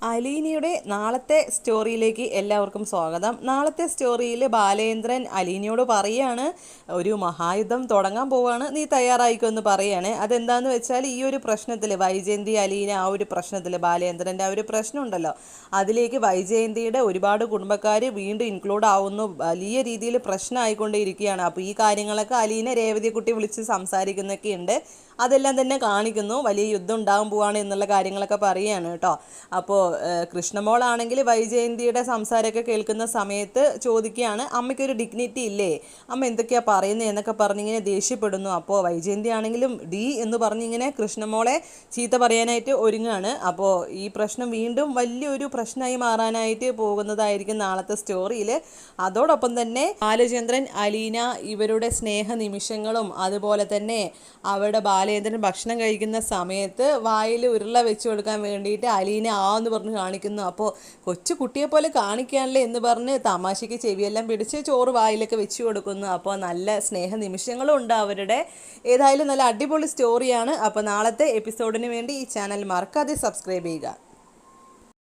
അലീനയുടെ നാളത്തെ സ്റ്റോറിയിലേക്ക് എല്ലാവർക്കും സ്വാഗതം. നാളത്തെ സ്റ്റോറിയിൽ ബാലേന്ദ്രൻ അലീനയോട് പറയാണ്, ഒരു മഹായുദ്ധം തുടങ്ങാൻ പോവാണ്, നീ തയ്യാറായിക്കൊന്ന് പറയാണ്. അതെന്താന്ന് വെച്ചാൽ ഈ ഒരു പ്രശ്നത്തിൽ വൈജയന്തി അലീന ആ ഒരു പ്രശ്നത്തിൽ ബാലേന്ദ്രൻ്റെ ആ ഒരു പ്രശ്നമുണ്ടല്ലോ, അതിലേക്ക് വൈജയന്തിയുടെ ഒരുപാട് കുടുംബക്കാർ വീണ്ടും ഇൻക്ലൂഡ് ആവുന്നു. വലിയ രീതിയിൽ പ്രശ്നമായിക്കൊണ്ടിരിക്കുകയാണ്. അപ്പോൾ ഈ കാര്യങ്ങളൊക്കെ അലീന രേവതിയെക്കുട്ടി വിളിച്ച് സംസാരിക്കുന്നൊക്കെ ഉണ്ട്. അതെല്ലാം തന്നെ കാണിക്കുന്നു. വലിയ യുദ്ധം ഉണ്ടാകാൻ പോവാണ് എന്നുള്ള കാര്യങ്ങളൊക്കെ പറയുകയാണ് കേട്ടോ. അപ്പോൾ കൃഷ്ണമോളാണെങ്കിൽ വൈജയന്തിയുടെ സംസാരമൊക്കെ കേൾക്കുന്ന സമയത്ത് ചോദിക്കുകയാണ്, അമ്മയ്ക്കൊരു ഡിഗ്നിറ്റി ഇല്ലേ, അമ്മ എന്തൊക്കെയാണ് പറയുന്നത് എന്നൊക്കെ പറഞ്ഞിങ്ങനെ ദേഷ്യപ്പെടുന്നു. അപ്പോൾ വൈജയന്തി ആണെങ്കിലും എന്ന് പറഞ്ഞിങ്ങനെ കൃഷ്ണമോളെ ചീത്ത പറയാനായിട്ട് ഒരുങ്ങുകയാണ്. അപ്പോൾ ഈ പ്രശ്നം വീണ്ടും വലിയൊരു പ്രശ്നമായി മാറാനായിട്ട് പോകുന്നതായിരിക്കും നാളത്തെ സ്റ്റോറിയിൽ. അതോടൊപ്പം തന്നെ ബാലചന്ദ്രൻ അലീന ഇവരുടെ സ്നേഹ നിമിഷങ്ങളും അതുപോലെ തന്നെ അവരുടെ ബാലേന്ദ്രൻ ഭക്ഷണം കഴിക്കുന്ന സമയത്ത് വായിൽ ഉരുള വെച്ച് കൊടുക്കാൻ വേണ്ടിയിട്ട് അലീന എന്ന് പറഞ്ഞ് കാണിക്കുന്നു. അപ്പോൾ കൊച്ചു കുട്ടിയെ പോലെ കാണിക്കാനല്ലേ എന്ന് പറഞ്ഞ് തമാശയ്ക്ക് ചെവിയെല്ലാം പിടിച്ച് ചോറ് വായിലൊക്കെ വെച്ച് കൊടുക്കുന്നു. അപ്പോൾ നല്ല സ്നേഹ നിമിഷങ്ങളും ഉണ്ട് അവരുടെ. ഏതായാലും നല്ല അടിപൊളി സ്റ്റോറിയാണ്. അപ്പോൾ നാളത്തെ എപ്പിസോഡിന് വേണ്ടി ഈ ചാനൽ മറക്കാതെ സബ്സ്ക്രൈബ് ചെയ്യുക.